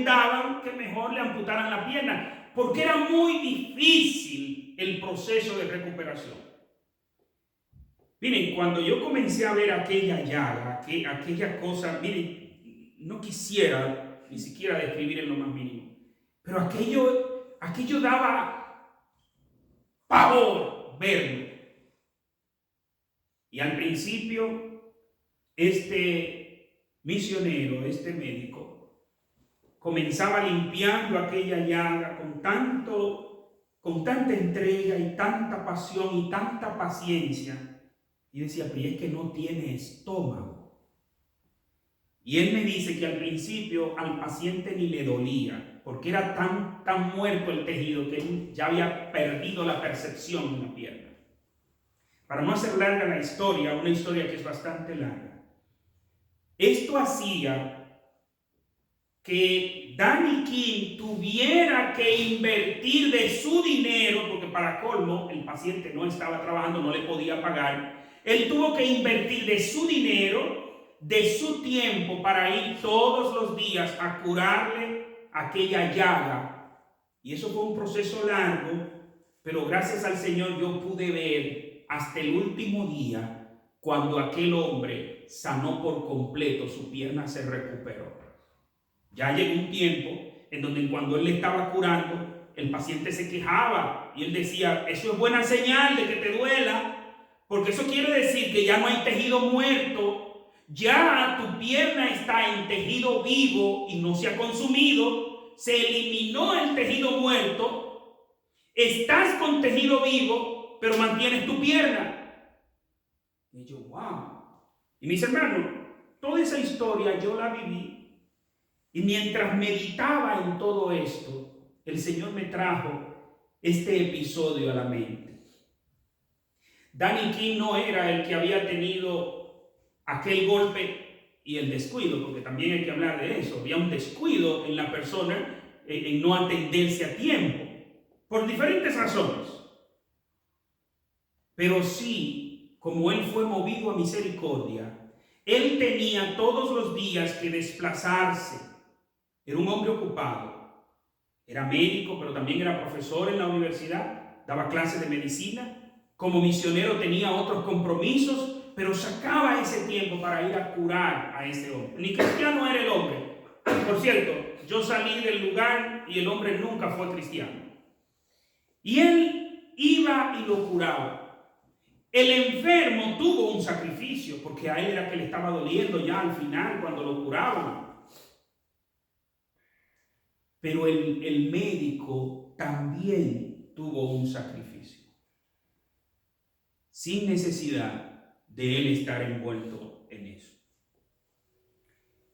argumentaban que mejor le amputaran la pierna, porque era muy difícil el proceso de recuperación. Miren, cuando yo comencé a ver aquella llaga, aquella cosa, miren, no quisiera ni siquiera describir en lo más mínimo, pero aquello daba pavor verlo. Y al principio, este misionero, este médico, comenzaba limpiando aquella llaga con tanta entrega y tanta pasión y tanta paciencia. Y decía, pero es que no tiene estómago. Y él me dice que al principio al paciente ni le dolía, porque era tan muerto el tejido que él ya había perdido la percepción en la pierna. Para no hacer larga la historia, una historia que es bastante larga, esto hacía que Danny King tuviera que invertir de su dinero, porque para colmo el paciente no estaba trabajando, no le podía pagar. Él tuvo que invertir de su dinero, de su tiempo, para ir todos los días a curarle aquella llaga. Y eso fue un proceso largo, pero gracias al Señor yo pude ver hasta el último día cuando aquel hombre sanó por completo, su pierna se recuperó. Ya llegó un tiempo en donde cuando él le estaba curando, el paciente se quejaba y él decía, eso es buena señal de que te duela, porque eso quiere decir que ya no hay tejido muerto, ya tu pierna está en tejido vivo y no se ha consumido, se eliminó el tejido muerto, estás con tejido vivo, pero mantienes tu pierna. Y yo, wow. Y mis hermanos, toda esa historia yo la viví, y mientras meditaba en todo esto, el Señor me trajo este episodio a la mente. Danny King no era el que había tenido aquel golpe y el descuido, porque también hay que hablar de eso. Había un descuido en la persona en no atenderse a tiempo, por diferentes razones. Pero sí, como él fue movido a misericordia, él tenía todos los días que desplazarse. Era un hombre ocupado. Era médico, pero también era profesor en la universidad, daba clases de medicina. Como misionero tenía otros compromisos, pero sacaba ese tiempo para ir a curar a ese hombre. Ni cristiano era el hombre. Por cierto, yo salí del lugar y el hombre nunca fue cristiano. Y él iba y lo curaba. El enfermo tuvo un sacrificio, porque a él era que le estaba doliendo ya al final cuando lo curaban. Pero el médico también tuvo un sacrificio, sin necesidad de él estar envuelto en eso.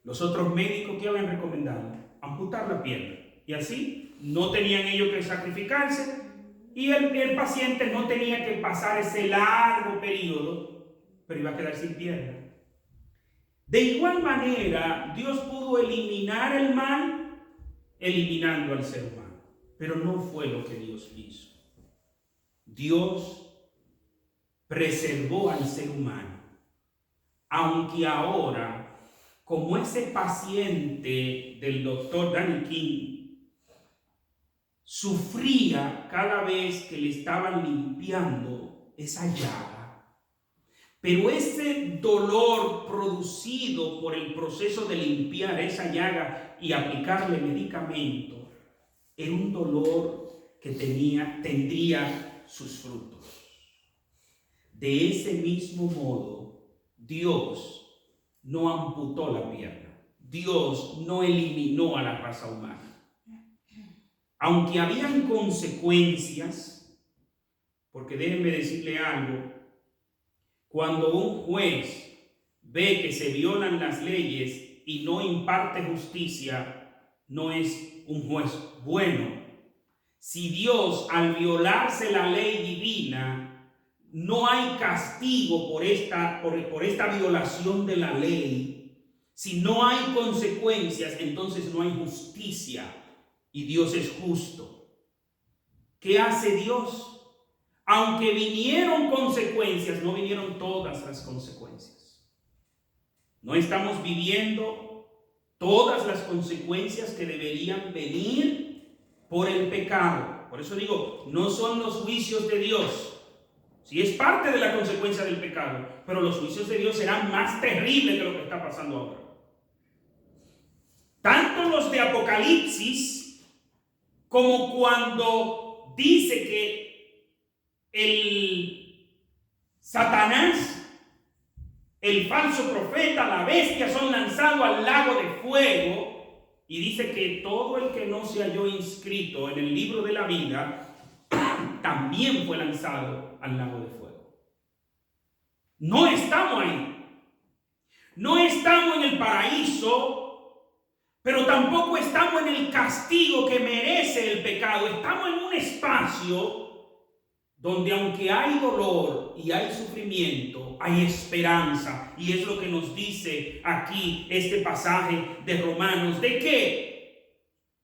Los otros médicos que habían recomendado amputar la pierna, y así no tenían ellos que sacrificarse, y el paciente no tenía que pasar ese largo periodo, pero iba a quedar sin pierna. De igual manera, Dios pudo eliminar el mal eliminando al ser humano, pero no fue lo que Dios hizo. Dios preservó al ser humano, aunque ahora, como ese paciente del doctor Danny King sufría cada vez que le estaban limpiando esa llaga, pero ese dolor producido por el proceso de limpiar esa llaga y aplicarle medicamento era un dolor que tendría sus frutos. De ese mismo modo, Dios no amputó la pierna. Dios no eliminó a la raza humana. Aunque habían consecuencias, porque déjenme decirle algo, cuando un juez ve que se violan las leyes y no imparte justicia, no es un juez bueno. Si Dios, al violarse la ley divina, no hay castigo por esta violación de la ley, si no hay consecuencias, entonces no hay justicia, y Dios es justo. ¿Qué hace Dios? Aunque vinieron consecuencias, no vinieron todas las consecuencias. No estamos viviendo todas las consecuencias que deberían venir por el pecado. Por eso digo, no son los juicios de Dios. Sí es parte de la consecuencia del pecado, pero los juicios de Dios serán más terribles que lo que está pasando ahora. Tanto los de Apocalipsis como cuando dice que el Satanás, el falso profeta, la bestia son lanzados al lago de fuego, y dice que todo el que no se halló inscrito en el libro de la vida también fue lanzado al lago de fuego. No estamos ahí. No estamos en el paraíso, pero tampoco estamos en el castigo que merece el pecado. Estamos en un espacio donde, aunque hay dolor y hay sufrimiento, hay esperanza. Y es lo que nos dice aquí este pasaje de Romanos. ¿De qué?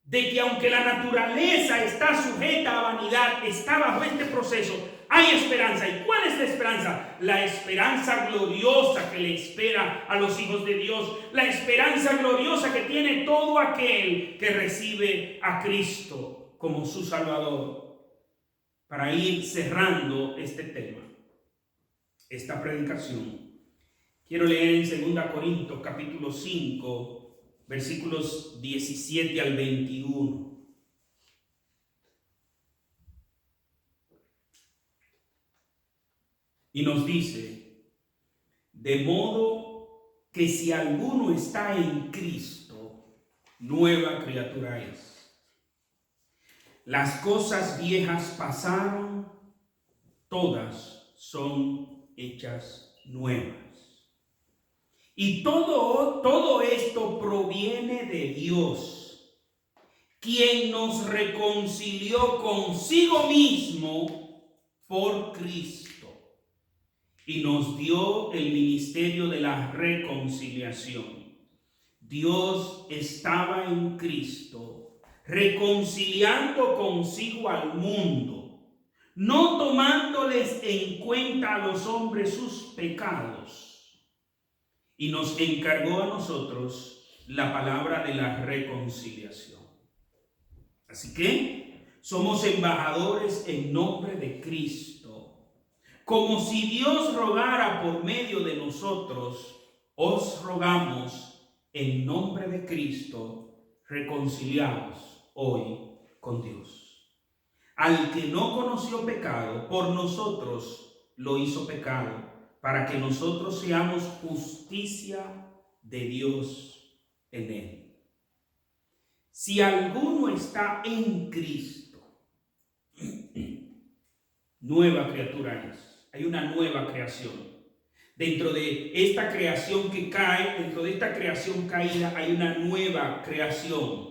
De que aunque la naturaleza está sujeta a vanidad, está bajo este proceso, hay esperanza. ¿Y cuál es la esperanza? La esperanza gloriosa que le espera a los hijos de Dios. La esperanza gloriosa que tiene todo aquel que recibe a Cristo como su Salvador. Para ir cerrando este tema, esta predicación, quiero leer en 2 Corintios capítulo 5, versículos 17 al 21. Y nos dice: de modo que si alguno está en Cristo, nueva criatura es. Las cosas viejas pasaron, todas son hechas nuevas. Y todo esto proviene de Dios, quien nos reconcilió consigo mismo por Cristo y nos dio el ministerio de la reconciliación. Dios estaba en Cristo, reconciliando consigo al mundo, no tomándoles en cuenta a los hombres sus pecados, y nos encargó a nosotros la palabra de la reconciliación. Así que somos embajadores en nombre de Cristo, como si Dios rogara por medio de nosotros. Os rogamos en nombre de Cristo, reconciliados hoy con Dios. Al que no conoció pecado, por nosotros lo hizo pecado, para que nosotros seamos justicia de Dios en él. Si alguno está en Cristo, nueva criatura es. Hay una nueva creación. Dentro de esta creación que cae, dentro de esta creación caída, hay una nueva creación.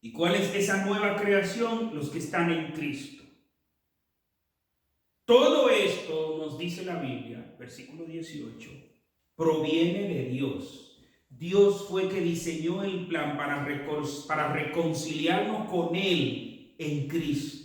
¿Y cuál es esa nueva creación? Los que están en Cristo. Todo esto, nos dice la Biblia, versículo 18, proviene de Dios. Dios fue que diseñó el plan para reconciliarnos con Él en Cristo.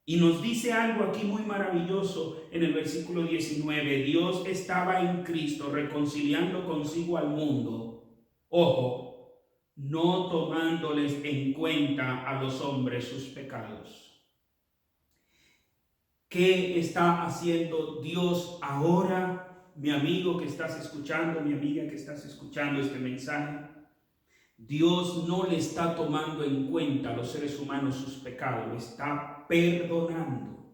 Y nos dice algo aquí muy maravilloso en el versículo 19. Dios estaba en Cristo reconciliando consigo al mundo. Ojo, no tomándoles en cuenta a los hombres sus pecados. ¿Qué está haciendo Dios ahora, mi amigo que estás escuchando, mi amiga que estás escuchando este mensaje? Dios no le está tomando en cuenta a los seres humanos sus pecados, lo está perdonando.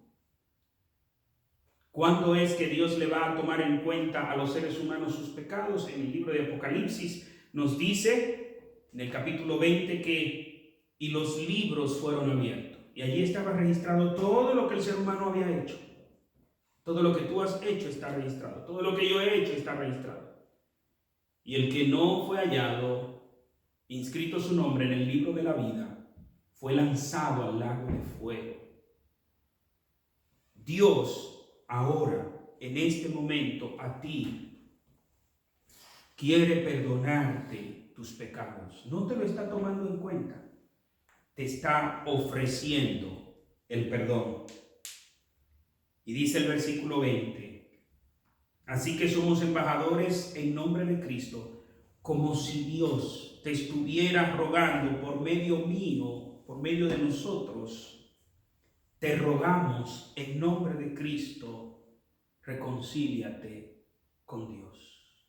¿Cuándo es que Dios le va a tomar en cuenta a los seres humanos sus pecados? En el libro de Apocalipsis nos dice, en el capítulo 20, que y los libros fueron abiertos. Y allí estaba registrado todo lo que el ser humano había hecho. Todo lo que tú has hecho está registrado. Todo lo que yo he hecho está registrado. Y el que no fue hallado, inscrito su nombre en el libro de la vida, fue lanzado al lago de fuego. Dios ahora, en este momento, a ti, quiere perdonarte tus pecados. No te lo está tomando en cuenta. Te está ofreciendo el perdón. Y dice el versículo 20, así que somos embajadores en nombre de Cristo, como si Dios te estuviera rogando por medio mío, por medio de nosotros. Te rogamos en nombre de Cristo, reconcíliate con Dios.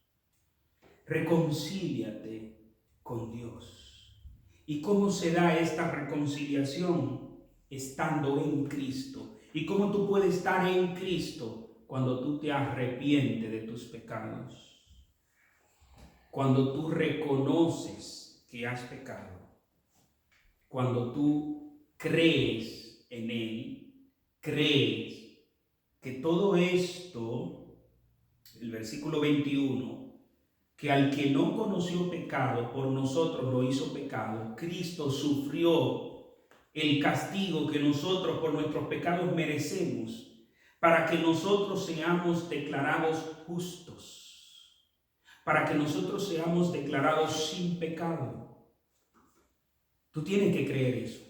Reconcíliate con Dios. ¿Y cómo se da esta reconciliación? Estando en Cristo. ¿Y cómo tú puedes estar en Cristo? Cuando tú te arrepientes de tus pecados. Cuando tú reconoces que has pecado. Cuando tú crees en Él, crees que todo esto, el versículo 21, que al que no conoció pecado, por nosotros lo hizo pecado. Cristo sufrió el castigo que nosotros por nuestros pecados merecemos, para que nosotros seamos declarados justos, para que nosotros seamos declarados sin pecado. Tú tienes que creer eso,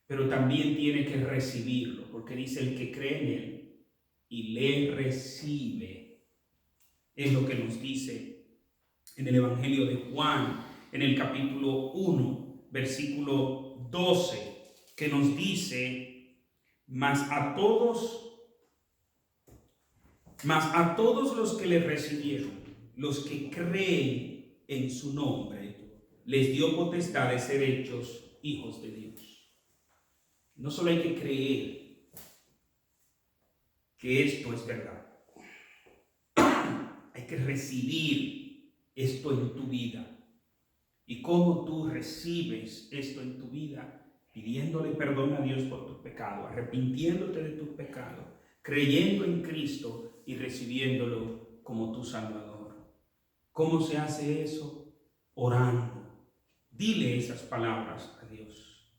pero también tienes que recibirlo, porque dice el que cree en Él y le recibe. Es lo que nos dice en el Evangelio de Juan, en el capítulo 1, versículo 12, que nos dice, mas a todos los que le recibieron, los que creen en su nombre, les dio potestad de ser hechos hijos de Dios. No solo hay que creer que esto es verdad, hay que recibir esto en tu vida. ¿Y cómo tú recibes esto en tu vida? Pidiéndole perdón a Dios por tus pecados, arrepintiéndote de tus pecados, creyendo en Cristo y recibiéndolo como tu Salvador. ¿Cómo se hace eso? Orando. Dile esas palabras a Dios.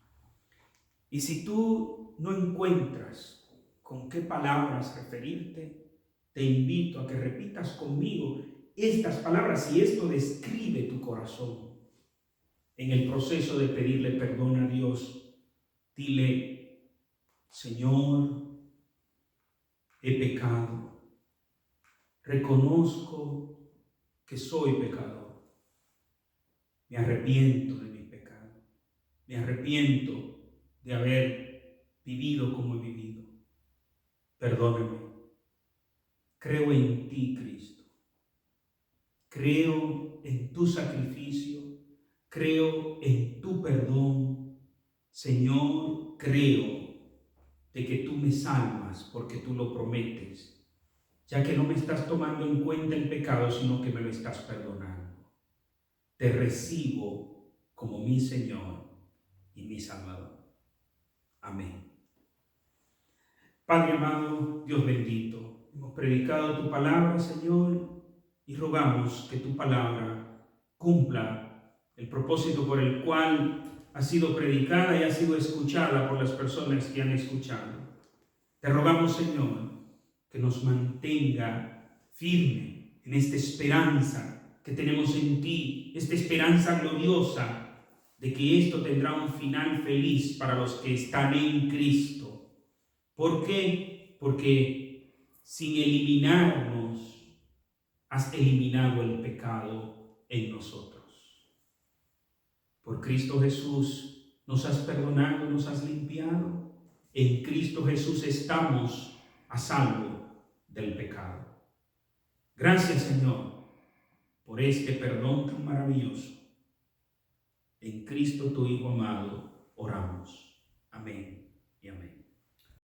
Y si tú no encuentras con qué palabras referirte, te invito a que repitas conmigo estas palabras y esto describe tu corazón. En el proceso de pedirle perdón a Dios, dile, Señor, he pecado, reconozco que soy pecador, me arrepiento de mi pecado, me arrepiento de haber vivido como he vivido, perdóname, creo en ti, Cristo, creo en tu sacrificio, creo en tu perdón. Señor, creo de que tú me salvas porque tú lo prometes, ya que no me estás tomando en cuenta el pecado, sino que me lo estás perdonando. Te recibo como mi Señor y mi Salvador. Amén. Padre amado, Dios bendito, hemos predicado tu palabra, Señor, y rogamos que tu palabra cumpla el propósito por el cual ha sido predicada y ha sido escuchada por las personas que han escuchado. Te rogamos, Señor, que nos mantenga firme en esta esperanza que tenemos en ti, esta esperanza gloriosa de que esto tendrá un final feliz para los que están en Cristo. ¿Por qué? Porque sin eliminarnos, has eliminado el pecado en nosotros. Por Cristo Jesús nos has perdonado, nos has limpiado. En Cristo Jesús estamos a salvo del pecado. Gracias, Señor, por este perdón tan maravilloso. En Cristo tu Hijo amado oramos. Amén.